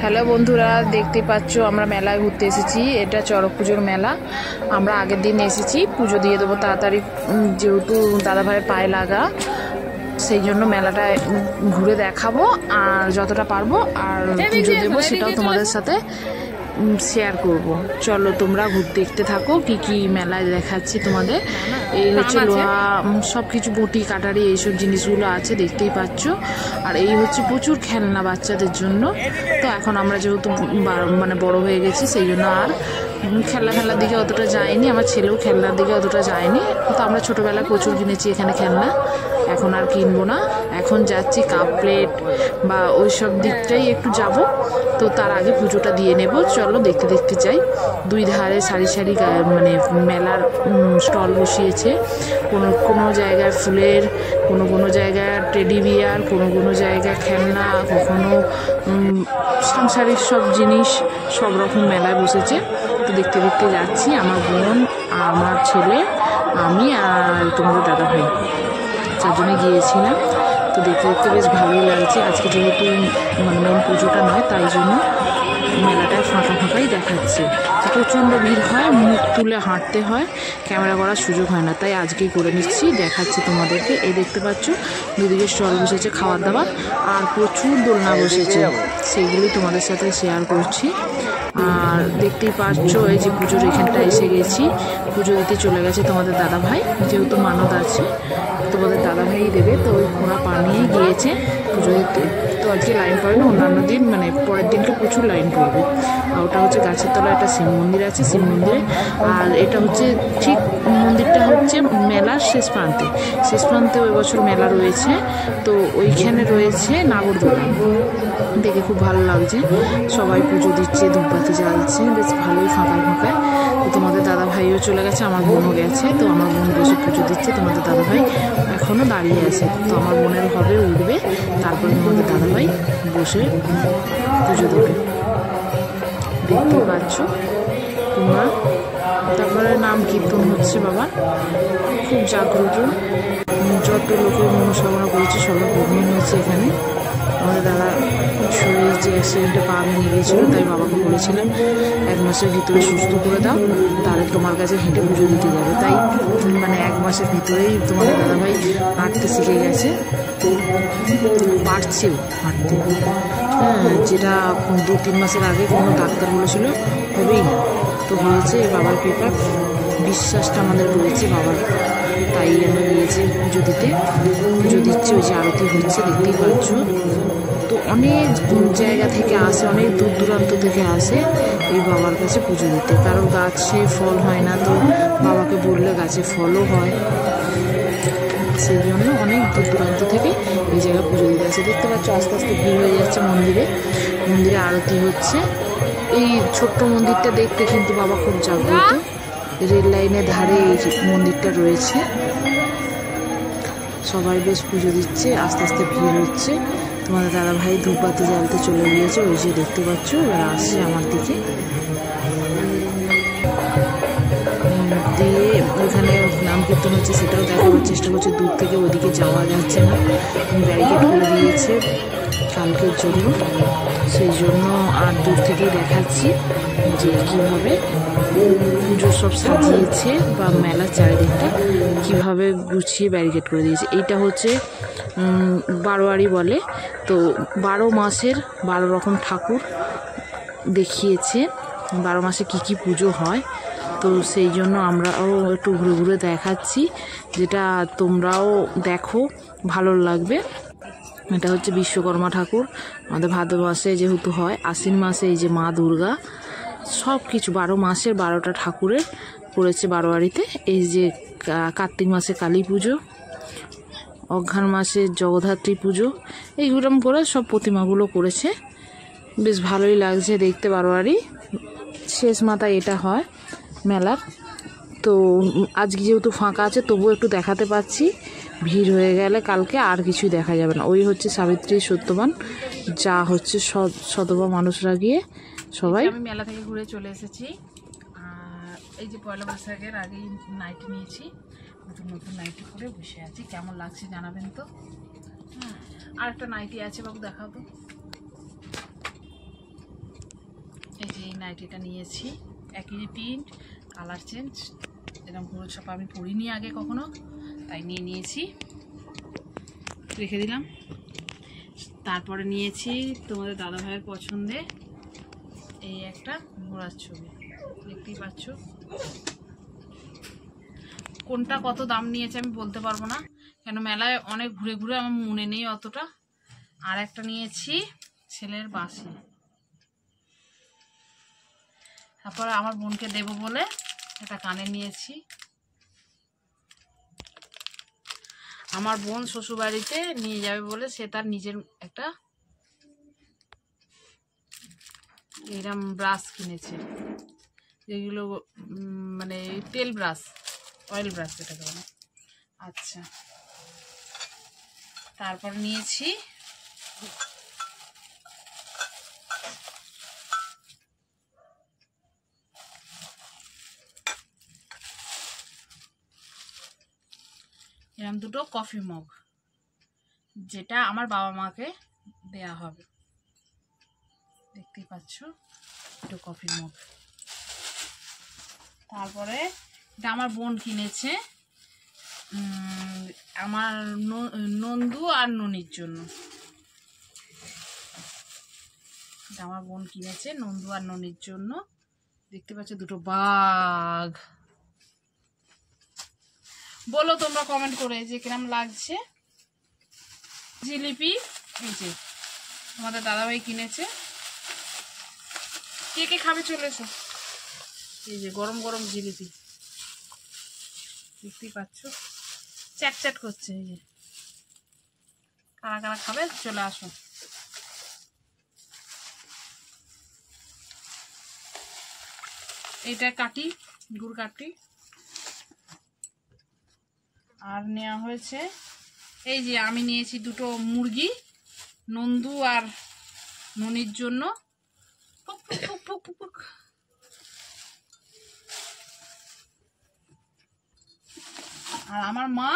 Hello বন্ধুরা, দেখতে পাচ্ছ আমরা মেলায় ঘুরতে এসেছি। এটা চড়ক পুজোর মেলা। আমরা আগের দিন এসেছি, পুজো দিয়ে দেবো তাড়াতাড়ি, যেহেতু দাদাভাইয়ের পায়ে লাগা, সেই জন্য মেলাটা ঘুরে দেখাবো আর যতটা পারবো আর পুজো দেবো সেটাও তোমাদের সাথে শেয়ার করব। চলো তোমরা দেখতে থাকো কি কি মেলায় দেখাচ্ছি তোমাদের। এই হচ্ছে লোহা, সব কিছু বটি কাটারি এইসব জিনিসগুলো আছে, দেখতেই পাচ্ছ। আর এই হচ্ছে প্রচুর খেলনা বাচ্চাদের জন্য। তো এখন আমরা যেহেতু মানে বড় হয়ে গেছি, সেই জন্য আর খেলার দিকে অতটা যায়নি। আমার ছেলেও খেলনার দিকে অতটা যায়নি। তো আমরা ছোটোবেলায় প্রচুর কিনেছি এখানে খেলনা, এখন আর কিনবো না। এখন যাচ্ছি কাপ প্লেট বা ওই সব দিকটাই একটু যাব। তো তার আগে পুজোটা দিয়ে নেব। চলো দেখতে দেখতে যাই। দুই ধারে সারি সারি মানে মেলার স্টল বসিয়েছে। কোনো জায়গায় ফুলের, কোনো জায়গায় টেডি বিয়ার, কোনো জায়গায় খেলনা, কখনো সাংসারিক সব জিনিস, সব রকম মেলায় বসেছে। তো দেখতে দেখতে যাচ্ছি। আমার বোন, আমার ছেলে, আমি আর তোমাদের দাদা ভাই চারজনে গিয়েছিলাম। তো দেখতে দেখতে বেশ ভালোই লাগছে। আজকে যেহেতু মানে মেন পুজোটা নয়, তাই জন্য মেলাটায় ফাঁকা ফাঁকাই দেখাচ্ছে। প্রচণ্ড ভিড় হয়, মুখ তুলে হাঁটতে হয়, ক্যামেরা করার সুযোগ হয় না, তাই আজকেই করে নিচ্ছি, দেখাচ্ছি তোমাদেরকে। এই দেখতে পাচ্ছ দুদিকে স্টল বসেছে খাবার দাবার, আর প্রচুর দোলনা বসেছে, সেইগুলোই তোমাদের সাথে শেয়ার করছি। আর দেখতেই পাচ্ছ এই যে পুজোর এখানটা এসে গেছি। পুজো দিতে চলে গেছে তোমাদের দাদাভাই, যেহেতু মানত আছে তোমাদের দাদাভাই দেবে। তো ওই ঘোড়া পা নিয়েই গিয়েছে পুজো দিতে। তো আজকে লাইন পড়ে না, অন্যান্য দিন মানে পরের দিনকে প্রচুর লাইন পড়বে। আর ওটা হচ্ছে গাছের তলায় একটা শিব মন্দির আছে, শিব মন্দিরে। আর এটা হচ্ছে ঠিক মন্দিরটা হচ্ছে মেলার শেষ প্রান্তে ওই বছর মেলা রয়েছে। তো ওইখানে রয়েছে নাগরদোলা, দেখে খুব ভালো লাগছে। সবাই পুজো দিচ্ছে, ধূপবাতি জ্বালছে, বেশ ভালোই ফাঁকায় ফাঁকায়। তো তোমাদের দাদা ভাইও চলে গেছে, আমার বোনও গেছে। তো আমার বোন বসে পুজো দিচ্ছে, তোমাদের দাদা ভাই এখনও দাঁড়িয়ে আছে। তো আমার বোনের হবে উঠবে, তারপরে তোমাদের দাদা ভাই বসে পুজো দেবে, দেখতে পাচ্ছ তোমরা। তারপরে নাম কীর্তন হচ্ছে বাবা, খুব জাগ্রত। যত লোকের মনোকামনা করেছে সবার পূর্ণ হয়েছে এখানে। আমাদের দাদা শরীর যে অ্যাক্সিডেন্টে পা ভেঙে গিয়েছিলো, তাই বাবাকে বলেছিলাম 1 মাসের ভিতরে সুস্থ করে দাও, তাহলে তোমার কাছে হেঁটে পুজো দিতে যাবে। তাই মানে 1 মাসের ভিতরেই তোমাদের দাদাভাই হাঁটতে শিখে গেছে, পারছেও হাঁটতে। হ্যাঁ, যেটা 2-3 মাসের আগে কোনো ডাক্তার বলেছিল হবেই না, তো হয়েছে। বাবার পেপার বিশ্বাসটা আমাদের রয়েছে বাবার, তাই আমরা গিয়েছি পুজো দিতে। পুজো দিচ্ছে, ওই যে আরতি হচ্ছে, দেখতেই পাচ্ছ। তো অনেক জায়গা থেকে আসে, অনেক দূর দূরান্ত থেকে আসে এই বাবার কাছে পুজো দিতে। কারণ গাছে ফল হয় না, তো বাবাকে বললে গাছে ফলও হয়, সেই জন্য অনেক দূর দূরান্ত থেকে এই জায়গায় পুজো দিতে আসে। দেখতে পাচ্ছ আস্তে আস্তে ভিড় হয়ে যাচ্ছে মন্দিরে আরতি হচ্ছে। এই ছোট্ট মন্দিরটা দেখতে কিন্তু বাবা খুব জাগ্রত। রেল লাইনের ধারে এই মন্দিরটা রয়েছে। সবাই বেশ পুজো দিচ্ছে, আস্তে আস্তে ভিড় হচ্ছে। তোমাদের দাদা ভাই ধূপবাতি জ্বালতে চলে গিয়েছে, ওই যে দেখতে পাচ্ছ এবার আসছে আমার দিকে। দিয়ে ওইখানে নাম কীর্তন হচ্ছে, সেটাও দেখাবার চেষ্টা করছে। দূর থেকে ওইদিকে যাওয়া যাচ্ছে না, ব্যারিকেড করে দিয়েছে কালকের জন্য, সেই জন্য আর দূর থেকেই দেখাচ্ছি যে কীভাবে পুজো সব সাজিয়েছে বা মেলার চারিদিকটা কীভাবে গুছিয়ে ব্যারিকেড করে দিয়েছে। এইটা হচ্ছে বারোয়ারি বলে। তো 12 মাসের 12 রকম ঠাকুর দেখিয়েছে, 12 মাসে কি পুজো হয়। তো সেই জন্য আমরাও একটু ঘুরে ঘুরে দেখাচ্ছি, যেটা তোমরাও দেখো, ভালো লাগবে। এটা হচ্ছে বিশ্বকর্মা ঠাকুর, আমাদের ভাদ্র মাসে যেহেতু হয়, আশ্বিন মাসে এই যে মা দুর্গা, সব কিছু 12 মাসের 12টা ঠাকুরের করেছে বারোয়ারিতে। এই যে কার্তিক মাসে কালী পুজো, অঘ্রাণ মাসে জগদ্ধাত্রী পুজো, এইগুলো করে সব প্রতিমাগুলো করেছে। বেশ ভালোই লাগছে দেখতে। বারোয়ারি শেষ মাথায় এটা হয় মেলার। তো আজকে যেহেতু ফাঁকা আছে, তবুও একটু দেখাতে পাচ্ছি। ভিড় হয়ে গেলে কালকে আর কিছুই দেখা যাবে না। ওই হচ্ছে সাবিত্রী সত্যবান, যা হচ্ছে শতবা মানুষরা গিয়ে সবাই। আমি মেলা থেকে ঘুরে চলে এসেছি। আর এই যে পয়লা বৈশাখের আগেই নাইটি নিয়েছি, নতুন নাইটি পরে বসে আছি। কেমন লাগছে জানাবেন তো। আর একটা নাইটি আছে বাবু, দেখাও তো। নাইটিটা নিয়েছি, একই প্রিন্ট, কালার চেঞ্জ, এরকম পুরো ছাপা আমি পরিনি আগে কখনো, তাই নিয়ে নিয়েছি, রেখে দিলাম। তারপরে নিয়েছি তোমাদের দাদাভাইয়ের পছন্দে এই একটা ঘোড়ার ছবি, দেখতেই পাচ্ছ। কোনটা কত দাম নিয়েছে আমি বলতে পারবো না, কেন মেলায় অনেক ঘুরে ঘুরে আমার মনে নেই অতটা। আর একটা নিয়েছি ছেলের বাসি, তারপরে আমার বোনকে দেবো বলে এটা কানে নিয়েছি। আমার বোন শ্বশুরবাড়িতে নিয়ে যাবে বলে সে তার নিজের একটা এরকম ব্রাশ কিনেছে, যেগুলো মানে তেল ব্রাশ, অয়েল ব্রাশ যেটাকে বলে। আচ্ছা, তারপর নিয়েছি এরকম দুটো কফি মগ, যেটা আমার বাবা মাকে দেয়া হবে, দেখতেই পাচ্ছ দুটো কফি মগ। তারপরে এটা আমার বোন কিনেছে আমার নন্দু আর ননির জন্য, এটা আমার বোন কিনেছে নন্দু আর ননির জন্য, দেখতে পাচ্ছ দুটো বাঘ। বলো তোমরা কমেন্ট করে যে কিরম লাগছে। জিলিপি এই যে আমাদের দাদাভাই কিনেছে, কে কে খাবে চলে এসো। এই যে গরম গরম জিলিপি, দেখতেই পাচ্ছ চ্যাট চ্যাট করছে। এই যে কারা কারা খাবে চলে আসো। এটা কাটি, গুড় কাটি। আর নেওয়া হয়েছে এই যে আমি নিয়েছি দুটো মুরগি নন্দু আর ননির জন্য। আর আমার মা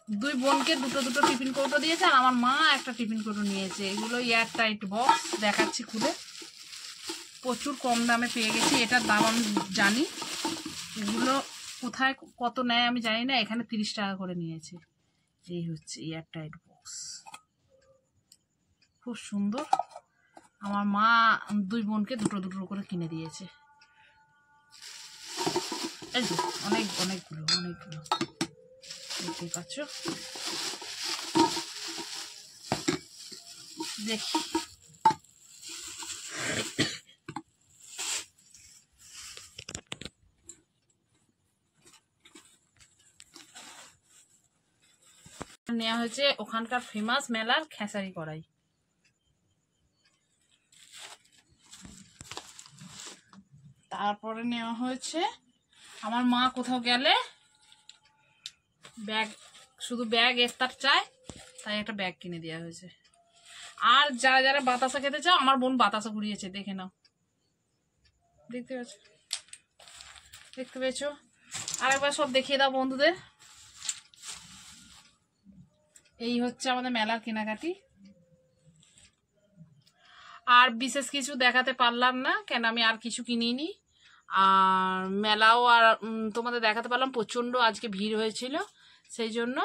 দুই বোনকে দুটো দুটো টিফিন কৌটো দিয়েছে, আর আমার মা একটা টিফিন কৌটো নিয়েছে। এগুলো এয়ার টাইট বক্স, দেখাচ্ছি খুলে, প্রচুর কম দামে পেয়ে গেছি। এটার দাম আমি জানি, এগুলো কোথায় কত নেয় আমি জানি না, এখানে 30 টাকা করে নিয়েছে। এই হচ্ছে এয়ার টাইট বক্স, খুব সুন্দর। আমার মা দুই বোনকে দুটো দুটো করে কিনে দিয়েছে। এই যে অনেকগুলো দেখতেই পাচ্ছ। দেখি নেওয়া হয়েছে ওখানকার ফেমাস মেলার খেসারি কড়াই। তারপরে নেওয়া হয়েছে আমার মা কোথাও গেলে ব্যাগ, শুধু ব্যাগ ইফতার চায়, তাই একটা ব্যাগ কিনে দেওয়া হয়েছে। আর যারা যারা বাতাসা খেতে চাও, আমার বোন বাতাসা ঘুরিয়েছে, দেখে নাও, দেখতে পেয়েছো। আরেকবার সব দেখিয়ে দাও বন্ধুদের। এই হচ্ছে আমাদের মেলার কেনাকাটি। আর বিশেষ কিছু দেখাতে পারলাম না, কেন আমি আর কিছু কিনিনি। আর মেলাও আর তোমাদের দেখাতে পারলাম, প্রচণ্ড আজকে ভিড় হয়েছিল, সেই জন্য।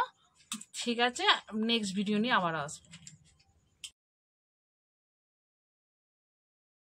ঠিক আছে, নেক্সট ভিডিও নিয়ে আবার আসবো।